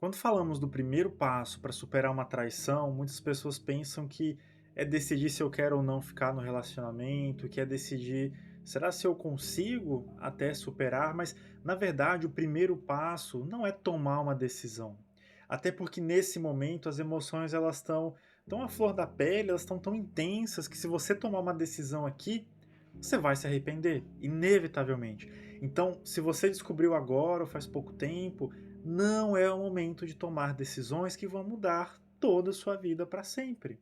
Quando falamos do primeiro passo para superar uma traição, muitas pessoas pensam que é decidir se eu quero ou não ficar no relacionamento, que é decidir será se eu consigo até superar, mas na verdade o primeiro passo não é tomar uma decisão. Até porque nesse momento as emoções elas estão tão à flor da pele, elas estão tão intensas que se você tomar uma decisão aqui, você vai se arrepender, inevitavelmente. Então, se você descobriu agora ou faz pouco tempo, não é o momento de tomar decisões que vão mudar toda a sua vida para sempre.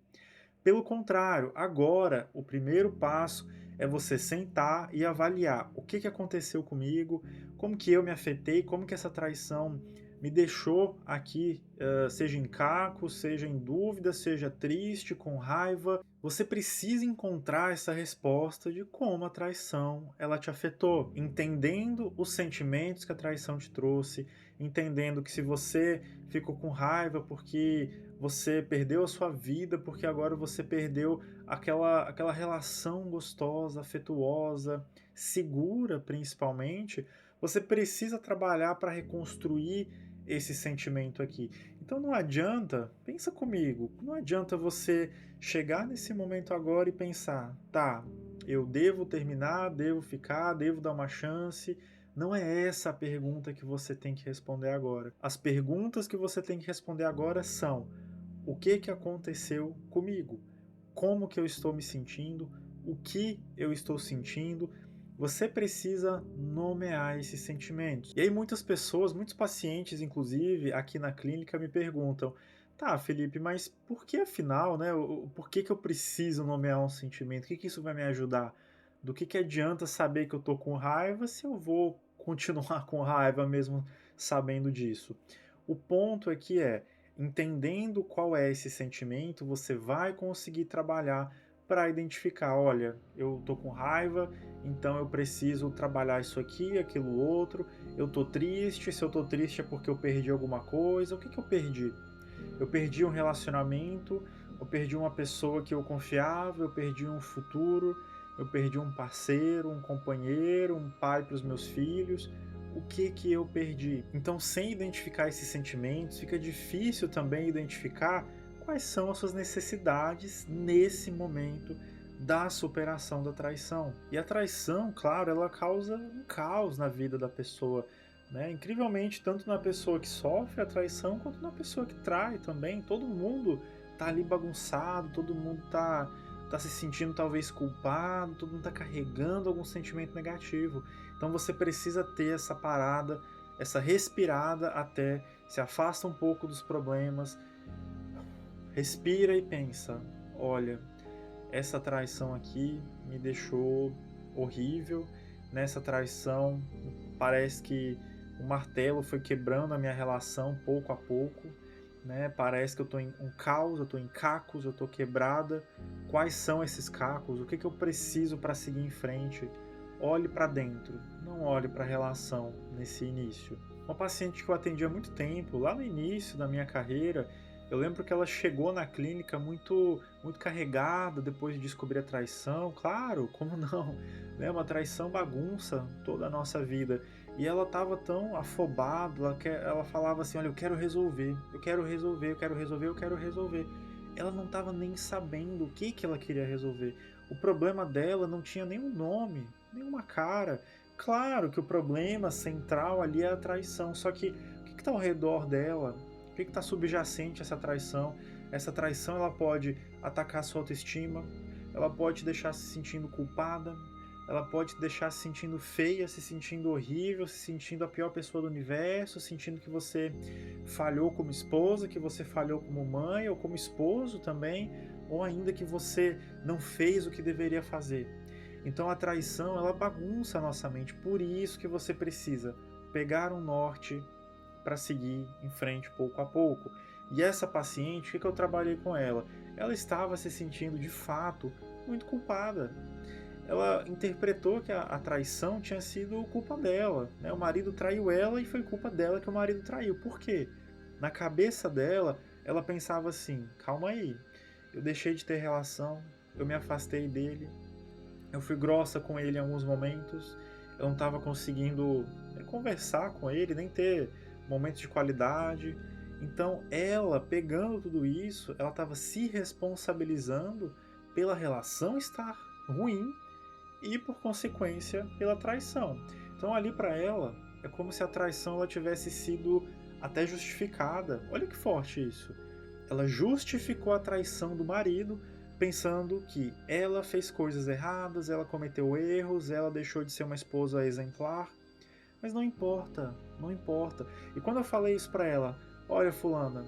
Pelo contrário, agora o primeiro passo é você sentar e avaliar o que aconteceu comigo, como que eu me afetei, como que essa traição me deixou aqui, seja em caco, seja em dúvida, seja triste, com raiva. Você precisa encontrar essa resposta de como a traição ela te afetou, entendendo os sentimentos que a traição te trouxe, entendendo que se você ficou com raiva porque você perdeu a sua vida, porque agora você perdeu aquela relação gostosa, afetuosa, segura principalmente, você precisa trabalhar para reconstruir esse sentimento aqui. Então não adianta, pensa comigo, não adianta você chegar nesse momento agora e pensar, tá, eu devo terminar, devo ficar, devo dar uma chance. Não é essa a pergunta que você tem que responder agora. As perguntas que você tem que responder agora são: o que aconteceu comigo? Como que eu estou me sentindo? O que eu estou sentindo? Você precisa nomear esses sentimentos. E aí muitas pessoas, muitos pacientes, inclusive, aqui na clínica me perguntam: "Tá, Felipe, mas por que afinal, né, por que eu preciso nomear um sentimento? O que isso vai me ajudar? Do que adianta saber que eu tô com raiva se eu vou continuar com raiva mesmo sabendo disso?" O ponto aqui é, entendendo qual é esse sentimento, você vai conseguir trabalhar para identificar, olha, eu tô com raiva, então eu preciso trabalhar isso aqui, aquilo outro. Eu tô triste, se eu tô triste é porque eu perdi alguma coisa. O que eu perdi? Eu perdi um relacionamento, eu perdi uma pessoa que eu confiava, eu perdi um futuro, eu perdi um parceiro, um companheiro, um pai para os meus filhos. O que eu perdi? Então, sem identificar esses sentimentos, fica difícil também identificar quais são as suas necessidades nesse momento da superação da traição. E a traição, claro, ela causa um caos na vida da pessoa, né? Incrivelmente, tanto na pessoa que sofre a traição, quanto na pessoa que trai também. Todo mundo tá ali bagunçado, todo mundo tá se sentindo talvez culpado, todo mundo tá carregando algum sentimento negativo. Então você precisa ter essa parada, essa respirada até, se afasta um pouco dos problemas, respira e pensa: olha, essa traição aqui me deixou horrível, nessa traição parece que o martelo foi quebrando a minha relação pouco a pouco, né? Parece que eu estou em um caos, eu estou em cacos, eu estou quebrada. Quais são esses cacos? O que eu preciso para seguir em frente? Olhe para dentro, não olhe para a relação nesse início. Uma paciente que eu atendi há muito tempo, lá no início da minha carreira, eu lembro que ela chegou na clínica muito carregada depois de descobrir a traição. Claro, como não? Né? Uma traição bagunça toda a nossa vida. E ela estava tão afobada, ela falava assim: olha, eu quero resolver, eu quero resolver, eu quero resolver, eu quero resolver. Ela não estava nem sabendo o que ela queria resolver. O problema dela não tinha nenhum nome, nenhuma cara. Claro que o problema central ali é a traição, só que o que está ao redor dela? O que está subjacente a essa traição? Essa traição ela pode atacar a sua autoestima, ela pode te deixar se sentindo culpada, ela pode te deixar se sentindo feia, se sentindo horrível, se sentindo a pior pessoa do universo, sentindo que você falhou como esposa, que você falhou como mãe ou como esposo também, ou ainda que você não fez o que deveria fazer. Então a traição ela bagunça a nossa mente, por isso que você precisa pegar um norte para seguir em frente pouco a pouco. E essa paciente, o que eu trabalhei com ela? Ela estava se sentindo de fato muito culpada. Ela interpretou que a traição tinha sido culpa dela, né? O marido traiu ela e foi culpa dela que o marido traiu. Por quê? Na cabeça dela, ela pensava assim: calma aí, eu deixei de ter relação, eu me afastei dele, eu fui grossa com ele em alguns momentos, eu não estava conseguindo conversar com ele, nem ter momentos de qualidade. Então, ela, pegando tudo isso, ela estava se responsabilizando pela relação estar ruim e, por consequência, pela traição. Então, ali para ela, é como se a traição ela tivesse sido até justificada. Olha que forte isso. Ela justificou a traição do marido, pensando que ela fez coisas erradas, ela cometeu erros, ela deixou de ser uma esposa exemplar. Mas não importa, não importa. E quando eu falei isso pra ela, olha, fulana,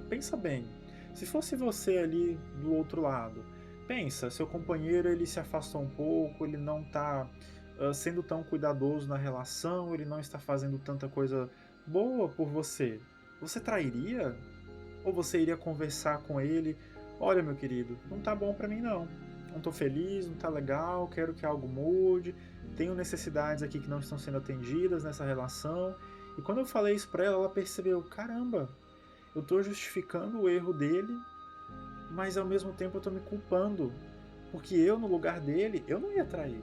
pensa bem. Se fosse você ali do outro lado, pensa, seu companheiro ele se afastou um pouco, ele não tá sendo tão cuidadoso na relação, ele não está fazendo tanta coisa boa por você. Você trairia? Ou você iria conversar com ele? Olha, meu querido, não tá bom pra mim não. Não tô feliz, não tá legal, quero que algo mude, tenho necessidades aqui que não estão sendo atendidas nessa relação. E quando eu falei isso pra ela, ela percebeu, caramba, eu tô justificando o erro dele, mas ao mesmo tempo eu tô me culpando, porque eu no lugar dele, eu não ia trair.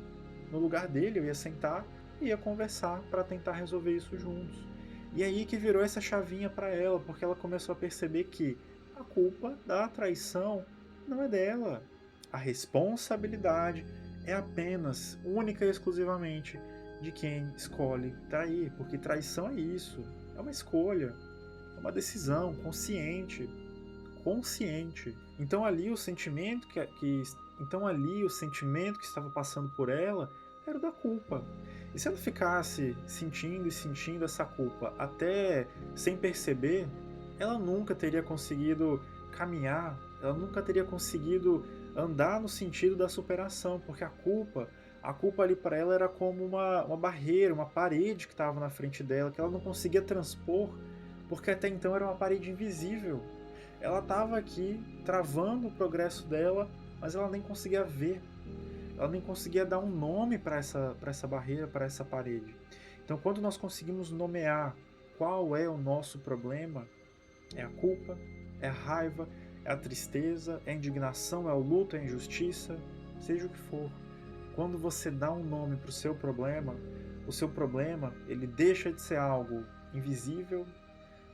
No lugar dele eu ia sentar e ia conversar para tentar resolver isso juntos. E aí que virou essa chavinha para ela, porque ela começou a perceber que a culpa da traição não é dela. A responsabilidade é apenas, única e exclusivamente, de quem escolhe trair, porque traição é isso, é uma escolha, é uma decisão consciente, consciente. Então ali o sentimento então ali o sentimento que estava passando por ela era o da culpa. E se ela ficasse sentindo e sentindo essa culpa até sem perceber, ela nunca teria conseguido caminhar, ela nunca teria conseguido andar no sentido da superação, porque a culpa ali para ela era como uma barreira, uma parede que estava na frente dela, que ela não conseguia transpor, porque até então era uma parede invisível. Ela estava aqui travando o progresso dela, mas ela nem conseguia ver. Ela nem conseguia dar um nome para essa barreira, para essa parede. Então, quando nós conseguimos nomear qual é o nosso problema, é a culpa, é a raiva, é a tristeza, é a indignação, é o luto, é a injustiça, seja o que for. Quando você dá um nome para o seu problema, ele deixa de ser algo invisível,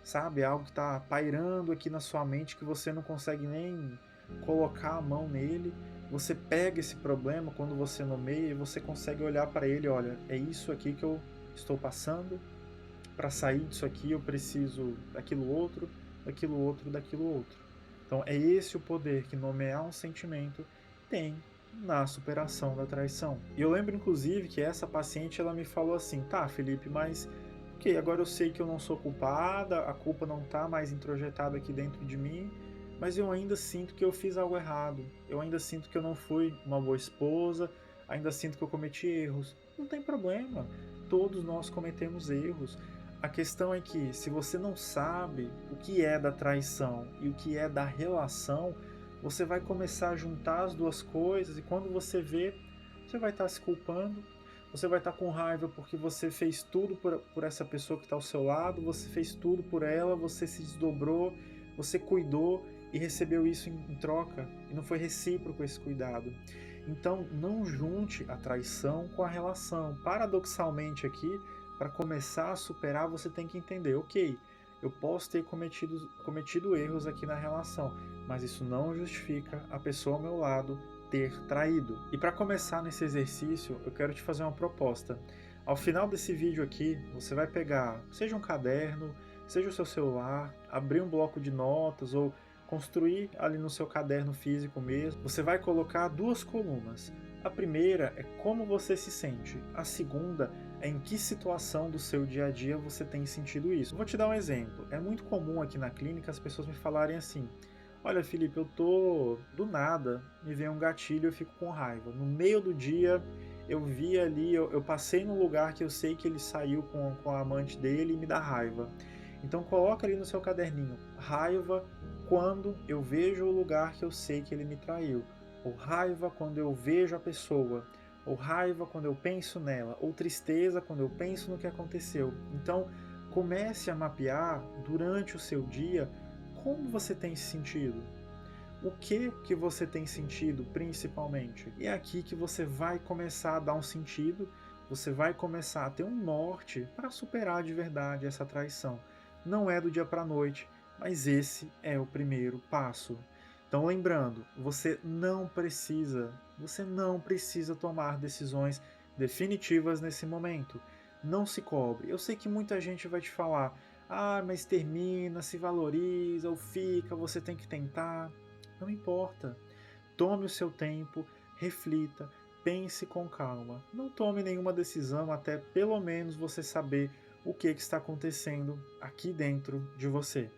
sabe? É algo que está pairando aqui na sua mente que você não consegue nem colocar a mão nele. Você pega esse problema quando você nomeia e você consegue olhar para ele, olha, é isso aqui que eu estou passando. Para sair disso aqui eu preciso daquilo outro, daquilo outro, daquilo outro. Então é esse o poder que nomear um sentimento tem na superação da traição. E eu lembro inclusive que essa paciente ela me falou assim: "Tá, Felipe, mas ok, agora eu sei que eu não sou culpada, a culpa não está mais introjetada aqui dentro de mim, mas eu ainda sinto que eu fiz algo errado. Eu ainda sinto que eu não fui uma boa esposa, ainda sinto que eu cometi erros. Não tem problema, todos nós cometemos erros. A questão é que se você não sabe o que é da traição e o que é da relação, você vai começar a juntar as duas coisas e quando você vê, você vai estar se culpando, você vai estar com raiva porque você fez tudo por essa pessoa que está ao seu lado, você fez tudo por ela, você se desdobrou, você cuidou e recebeu isso em troca, e não foi recíproco esse cuidado. Então, não junte a traição com a relação. Paradoxalmente aqui, para começar a superar, você tem que entender, ok, eu posso ter cometido erros aqui na relação, mas isso não justifica a pessoa ao meu lado ter traído. E para começar nesse exercício, eu quero te fazer uma proposta. Ao final desse vídeo aqui, você vai pegar, seja um caderno, seja o seu celular, abrir um bloco de notas ou construir ali no seu caderno físico mesmo. Você vai colocar duas colunas. A primeira é como você se sente. A segunda é em que situação do seu dia a dia você tem sentido isso. Vou te dar um exemplo. É muito comum aqui na clínica as pessoas me falarem assim: olha, Felipe, eu tô do nada, me vem um gatilho, eu fico com raiva. No meio do dia, eu vi ali, eu passei num lugar que eu sei que ele saiu com a amante dele e me dá raiva. Então coloca ali no seu caderninho, raiva quando eu vejo o lugar que eu sei que ele me traiu, ou raiva quando eu vejo a pessoa, ou raiva quando eu penso nela, ou tristeza quando eu penso no que aconteceu. Então comece a mapear durante o seu dia como você tem se sentido. O que você tem sentido principalmente? E é aqui que você vai começar a dar um sentido, você vai começar a ter um norte para superar de verdade essa traição. Não é do dia para a noite, mas esse é o primeiro passo. Então, lembrando, você não precisa tomar decisões definitivas nesse momento. Não se cobre. Eu sei que muita gente vai te falar: ah, mas termina, se valoriza ou fica, você tem que tentar. Não importa. Tome o seu tempo, reflita, pense com calma. Não tome nenhuma decisão até pelo menos você saber o que está acontecendo aqui dentro de você.